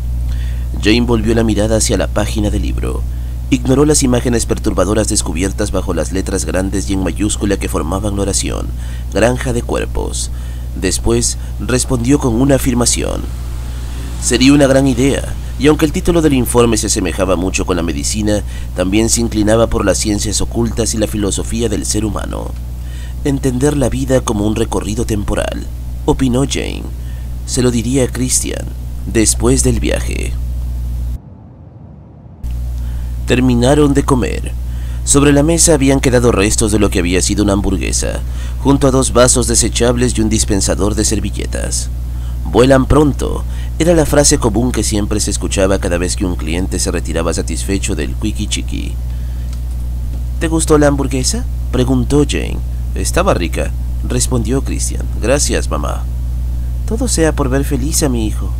Jane volvió la mirada hacia la página del libro. Ignoró las imágenes perturbadoras descubiertas bajo las letras grandes y en mayúscula que formaban la oración, granja de cuerpos. Después respondió con una afirmación. Sería una gran idea, y aunque el título del informe se asemejaba mucho con la medicina, también se inclinaba por las ciencias ocultas y la filosofía del ser humano. Entender la vida como un recorrido temporal, opinó Jane. Se lo diría a Christian después del viaje. Terminaron de comer. Sobre la mesa habían quedado restos de lo que había sido una hamburguesa, junto a 2 vasos desechables y un dispensador de servilletas. «Vuelan pronto», era la frase común que siempre se escuchaba cada vez que un cliente se retiraba satisfecho del Quickie Chiqui. «¿Te gustó la hamburguesa?», preguntó Jane. «Estaba rica», respondió Christian. «Gracias, mamá». «Todo sea por ver feliz a mi hijo».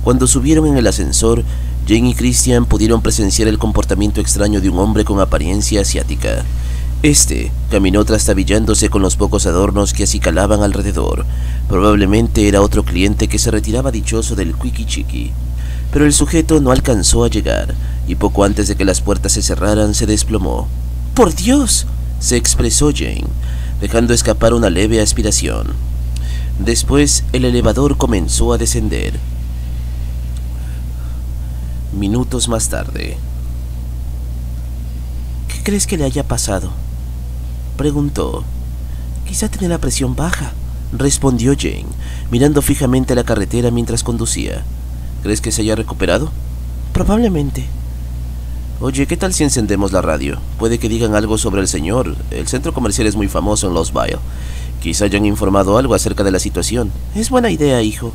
Cuando subieron en el ascensor, Jane y Christian pudieron presenciar el comportamiento extraño de un hombre con apariencia asiática. Este caminó trastabillándose con los pocos adornos que acicalaban alrededor. Probablemente era otro cliente que se retiraba dichoso del Quickie Chiqui. Pero el sujeto no alcanzó a llegar, y poco antes de que las puertas se cerraran se desplomó. «¡Por Dios!», se expresó Jane, dejando escapar una leve aspiración. Después el elevador comenzó a descender. Minutos más tarde. «¿Qué crees que le haya pasado?», preguntó. «Quizá tiene la presión baja», respondió Jane, mirando fijamente a la carretera mientras conducía. «¿Crees que se haya recuperado?». «Probablemente». «Oye, ¿qué tal si encendemos la radio? Puede que digan algo sobre el señor. El centro comercial es muy famoso en Lostville. Quizá hayan informado algo acerca de la situación». «Es buena idea, hijo».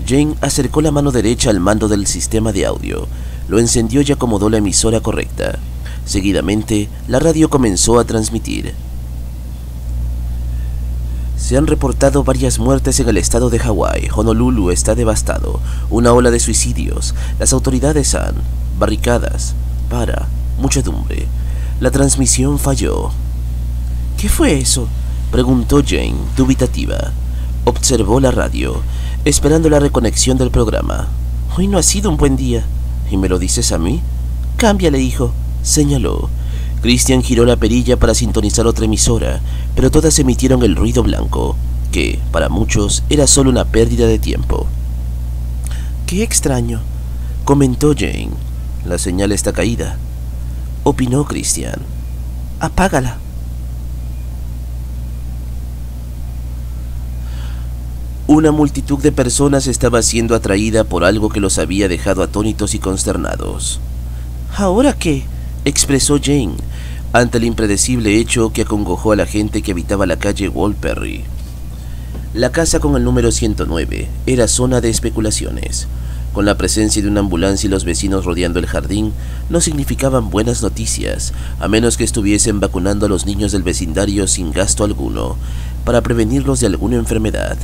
Jane acercó la mano derecha al mando del sistema de audio, lo encendió y acomodó la emisora correcta. Seguidamente, la radio comenzó a transmitir. Se han reportado varias muertes en el estado de Hawái. Honolulu está devastado. Una ola de suicidios. Las autoridades han... barricadas. Muchedumbre. La transmisión falló. «¿Qué fue eso?», preguntó Jane, dubitativa. Observó la radio, esperando la reconexión del programa. «Hoy no ha sido un buen día». «¿Y me lo dices a mí?». «Cámbiale, hijo», señaló. Christian giró la perilla para sintonizar otra emisora, pero todas emitieron el ruido blanco, que, para muchos, era solo una pérdida de tiempo. «Qué extraño», comentó Jane. «La señal está caída», opinó Christian. «Apágala». Una multitud de personas estaba siendo atraída por algo que los había dejado atónitos y consternados. «¿Ahora qué?», expresó Jane, ante el impredecible hecho que acongojó a la gente que habitaba la calle Walperry. La casa con el número 109 era zona de especulaciones. Con la presencia de una ambulancia y los vecinos rodeando el jardín, no significaban buenas noticias, a menos que estuviesen vacunando a los niños del vecindario sin gasto alguno, para prevenirlos de alguna enfermedad.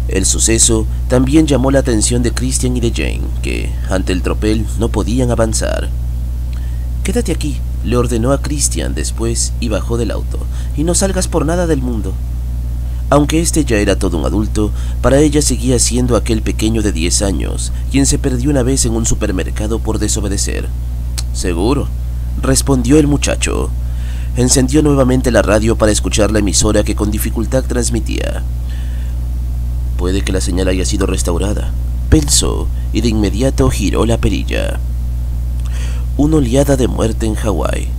El suceso también llamó la atención de Christian y de Jane, que, ante el tropel, no podían avanzar. «Quédate aquí», le ordenó a Christian después y bajó del auto, «y no salgas por nada del mundo». Aunque este ya era todo un adulto, para ella seguía siendo aquel pequeño de 10 años, quien se perdió una vez en un supermercado por desobedecer. «Seguro», respondió el muchacho. Encendió nuevamente la radio para escuchar la emisora que con dificultad transmitía. «Puede que la señal haya sido restaurada», pensó, y de inmediato giró la perilla. Una oleada de muerte en Hawái.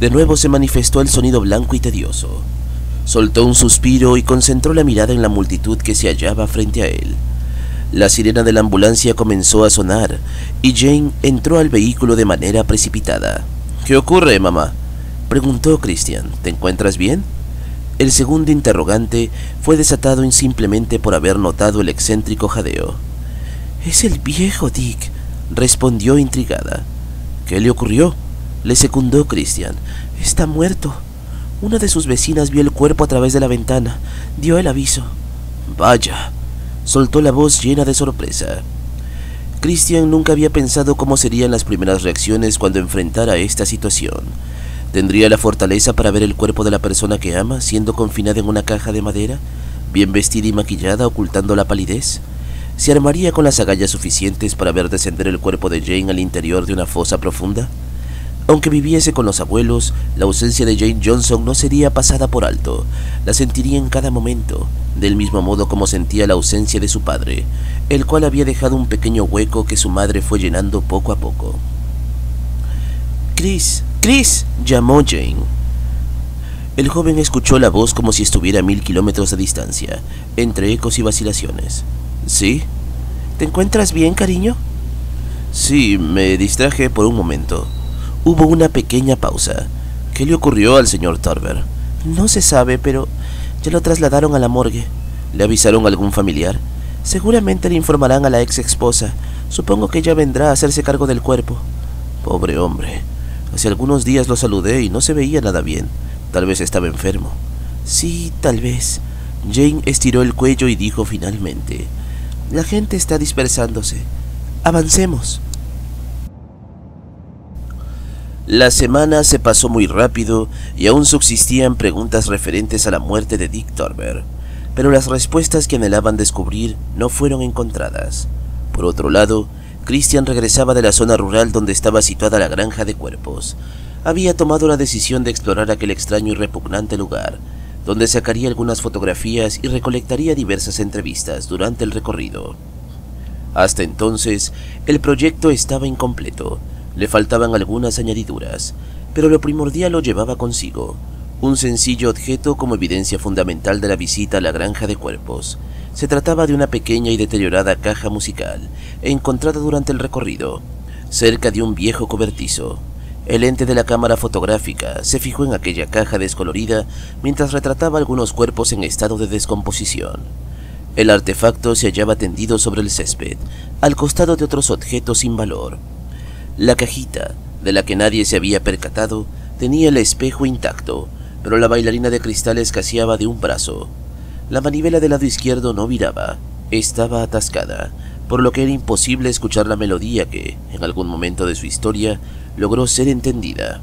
De nuevo se manifestó el sonido blanco y tedioso. Soltó un suspiro y concentró la mirada en la multitud que se hallaba frente a él. La sirena de la ambulancia comenzó a sonar y Jane entró al vehículo de manera precipitada. «¿Qué ocurre, mamá?», preguntó Christian. «¿Te encuentras bien?». El segundo interrogante fue desatado simplemente por haber notado el excéntrico jadeo. «Es el viejo Dick», respondió intrigada. «¿Qué le ocurrió?», le secundó Christian. «Está muerto. Una de sus vecinas vio el cuerpo a través de la ventana. Dio el aviso». «Vaya», soltó la voz llena de sorpresa. Christian nunca había pensado cómo serían las primeras reacciones cuando enfrentara esta situación. ¿Tendría la fortaleza para ver el cuerpo de la persona que ama siendo confinada en una caja de madera, bien vestida y maquillada, ocultando la palidez? ¿Se armaría con las agallas suficientes para ver descender el cuerpo de Jane al interior de una fosa profunda? Aunque viviese con los abuelos, la ausencia de Jane Johnson no sería pasada por alto. La sentiría en cada momento, del mismo modo como sentía la ausencia de su padre, el cual había dejado un pequeño hueco que su madre fue llenando poco a poco. «Chris, Chris», llamó Jane. El joven escuchó la voz como si estuviera a 1000 kilómetros de distancia, entre ecos y vacilaciones. «¿Sí? ¿Te encuentras bien, cariño?». «Sí, me distraje por un momento». Hubo una pequeña pausa. «¿Qué le ocurrió al señor Tarver?». «No se sabe, pero ya lo trasladaron a la morgue». «¿Le avisaron a algún familiar?». «Seguramente le informarán a la ex esposa. Supongo que ella vendrá a hacerse cargo del cuerpo». «Pobre hombre. Hace algunos días lo saludé y no se veía nada bien. Tal vez estaba enfermo». «Sí, tal vez». Jane estiró el cuello y dijo finalmente: «La gente está dispersándose. Avancemos». La semana se pasó muy rápido y aún subsistían preguntas referentes a la muerte de Dick Tarver, pero las respuestas que anhelaban descubrir no fueron encontradas. Por otro lado, Christian regresaba de la zona rural donde estaba situada la granja de cuerpos. Había tomado la decisión de explorar aquel extraño y repugnante lugar, donde sacaría algunas fotografías y recolectaría diversas entrevistas durante el recorrido. Hasta entonces, el proyecto estaba incompleto. Le faltaban algunas añadiduras, pero lo primordial lo llevaba consigo: un sencillo objeto como evidencia fundamental de la visita a la granja de cuerpos. Se trataba de una pequeña y deteriorada caja musical, encontrada durante el recorrido, cerca de un viejo cobertizo. El lente de la cámara fotográfica se fijó en aquella caja descolorida mientras retrataba algunos cuerpos en estado de descomposición. El artefacto se hallaba tendido sobre el césped, al costado de otros objetos sin valor. La cajita, de la que nadie se había percatado, tenía el espejo intacto, pero la bailarina de cristal escaseaba de un brazo. La manivela del lado izquierdo no viraba, estaba atascada, por lo que era imposible escuchar la melodía que, en algún momento de su historia, logró ser entendida.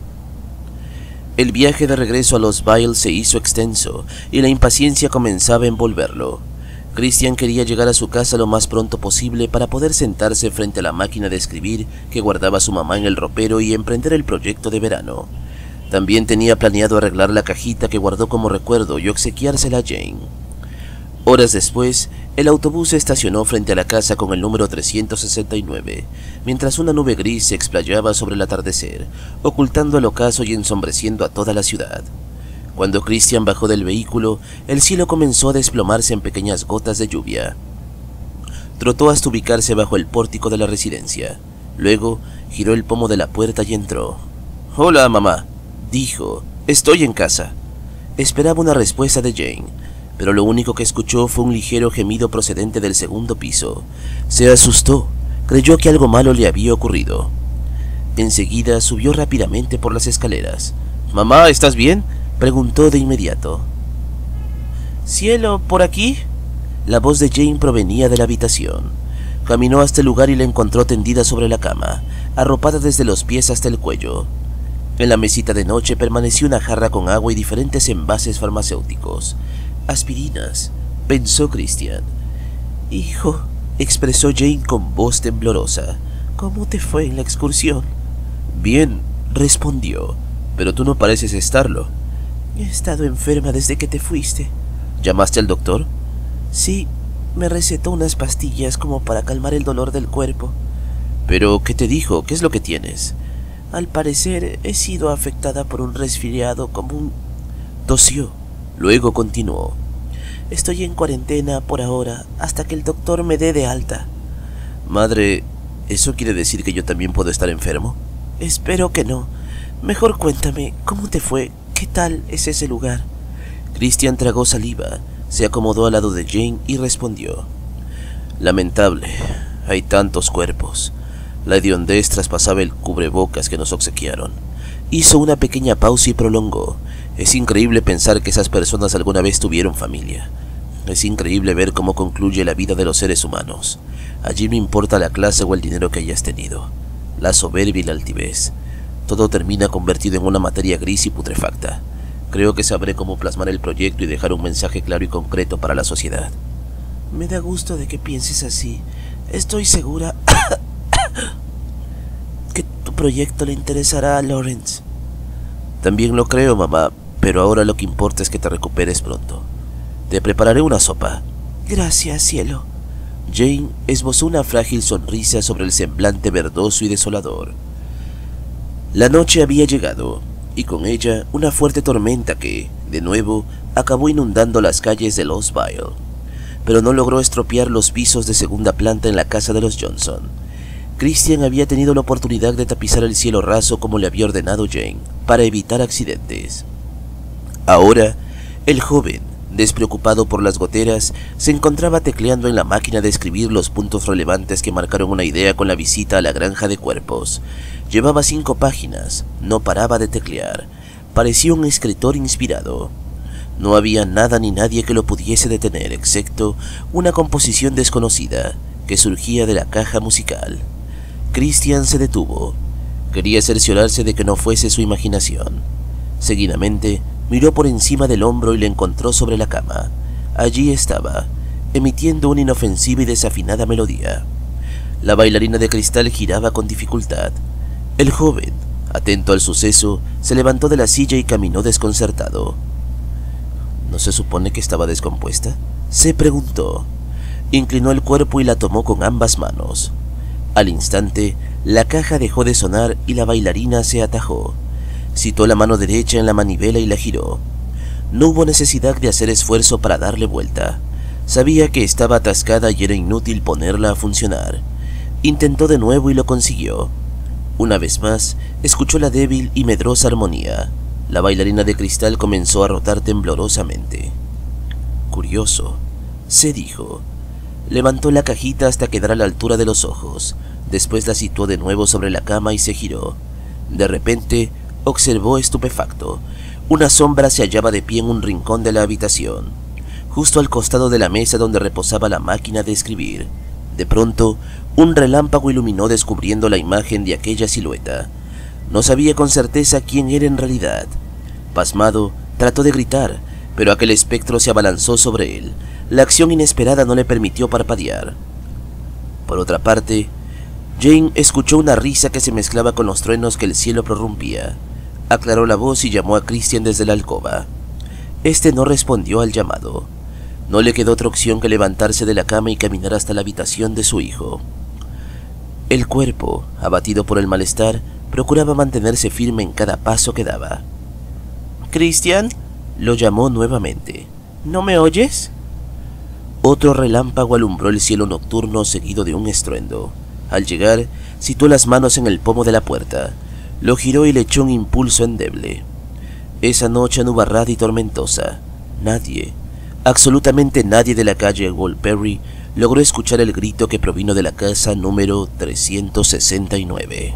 El viaje de regreso a Los Viles se hizo extenso y la impaciencia comenzaba a envolverlo. Christian quería llegar a su casa lo más pronto posible para poder sentarse frente a la máquina de escribir que guardaba su mamá en el ropero y emprender el proyecto de verano. También tenía planeado arreglar la cajita que guardó como recuerdo y obsequiársela a Jane. Horas después, el autobús se estacionó frente a la casa con el número 369, mientras una nube gris se explayaba sobre el atardecer, ocultando el ocaso y ensombreciendo a toda la ciudad. Cuando Christian bajó del vehículo, el cielo comenzó a desplomarse en pequeñas gotas de lluvia. Trotó hasta ubicarse bajo el pórtico de la residencia. Luego, giró el pomo de la puerta y entró. «Hola, mamá», dijo. «Estoy en casa». Esperaba una respuesta de Jane, pero lo único que escuchó fue un ligero gemido procedente del segundo piso. Se asustó, creyó que algo malo le había ocurrido. Enseguida subió rápidamente por las escaleras. «Mamá, ¿estás bien?», preguntó de inmediato. «Cielo, ¿por aquí?». La voz de Jane provenía de la habitación. Caminó hasta el lugar y la encontró tendida sobre la cama, arropada desde los pies hasta el cuello. En la mesita de noche permaneció una jarra con agua y diferentes envases farmacéuticos. «Aspirinas», pensó Christian. «Hijo», expresó Jane con voz temblorosa, «¿cómo te fue en la excursión?». «Bien», respondió, «pero tú no pareces estarlo». «He estado enferma desde que te fuiste». «¿Llamaste al doctor?». «Sí, me recetó unas pastillas como para calmar el dolor del cuerpo». «¿Pero qué te dijo? ¿Qué es lo que tienes?». «Al parecer he sido afectada por un resfriado común». Tosió. Luego continuó. Estoy en cuarentena por ahora, hasta que el doctor me dé de alta. Madre, ¿eso quiere decir que yo también puedo estar enfermo? Espero que no. Mejor cuéntame, ¿cómo te fue? ¿Qué tal es ese lugar? Christian tragó saliva, se acomodó al lado de Jane y respondió. Lamentable, hay tantos cuerpos. La hediondez traspasaba el cubrebocas que nos obsequiaron. Hizo una pequeña pausa y prolongó. Es increíble pensar que esas personas alguna vez tuvieron familia. Es increíble ver cómo concluye la vida de los seres humanos. Allí no importa la clase o el dinero que hayas tenido, la soberbia y la altivez. Todo termina convertido en una materia gris y putrefacta. Creo que sabré cómo plasmar el proyecto y dejar un mensaje claro y concreto para la sociedad. Me da gusto de que pienses así. Estoy segura que tu proyecto le interesará a Lawrence. También lo creo, mamá, pero ahora lo que importa es que te recuperes pronto. Te prepararé una sopa. Gracias, cielo. Jane esbozó una frágil sonrisa sobre el semblante verdoso y desolador. La noche había llegado, y con ella una fuerte tormenta que, de nuevo, acabó inundando las calles de Lostville, pero no logró estropear los pisos de segunda planta en la casa de los Johnson. Christian había tenido la oportunidad de tapizar el cielo raso como le había ordenado Jane, para evitar accidentes. Ahora, el joven, despreocupado por las goteras, se encontraba tecleando en la máquina de escribir los puntos relevantes que marcaron una idea con la visita a la granja de cuerpos. Llevaba 5 páginas, no paraba de teclear. Parecía un escritor inspirado. No había nada ni nadie que lo pudiese detener, excepto una composición desconocida que surgía de la caja musical. Christian se detuvo. Quería cerciorarse de que no fuese su imaginación. Seguidamente, miró por encima del hombro y le encontró sobre la cama. Allí estaba, emitiendo una inofensiva y desafinada melodía. La bailarina de cristal giraba con dificultad. El joven, atento al suceso, se levantó de la silla y caminó desconcertado. ¿No se supone que estaba descompuesta?, se preguntó. Inclinó el cuerpo y la tomó con ambas manos. Al instante, la caja dejó de sonar y la bailarina se atajó. Situó la mano derecha en la manivela y la giró. No hubo necesidad de hacer esfuerzo para darle vuelta. Sabía que estaba atascada y era inútil ponerla a funcionar. Intentó de nuevo y lo consiguió. Una vez más, escuchó la débil y medrosa armonía. La bailarina de cristal comenzó a rotar temblorosamente. Curioso, se dijo. Levantó la cajita hasta quedar a la altura de los ojos. Después la situó de nuevo sobre la cama y se giró. De repente, observó estupefacto. Una sombra se hallaba de pie en un rincón de la habitación, justo al costado de la mesa donde reposaba la máquina de escribir. De pronto, un relámpago iluminó descubriendo la imagen de aquella silueta. No sabía con certeza quién era en realidad. Pasmado, trató de gritar, pero aquel espectro se abalanzó sobre él. La acción inesperada no le permitió parpadear. Por otra parte, Jane escuchó una risa que se mezclaba con los truenos que el cielo prorrumpía. Aclaró la voz y llamó a Christian desde la alcoba. Este no respondió al llamado. No le quedó otra opción que levantarse de la cama y caminar hasta la habitación de su hijo. El cuerpo, abatido por el malestar, procuraba mantenerse firme en cada paso que daba. «¿Christian?», lo llamó nuevamente. «¿No me oyes?». Otro relámpago alumbró el cielo nocturno seguido de un estruendo. Al llegar, situó las manos en el pomo de la puerta. Lo giró y le echó un impulso endeble. Esa noche anubarrada y tormentosa, nadie, absolutamente nadie de la calle Woolperry logró escuchar el grito que provino de la casa número 369.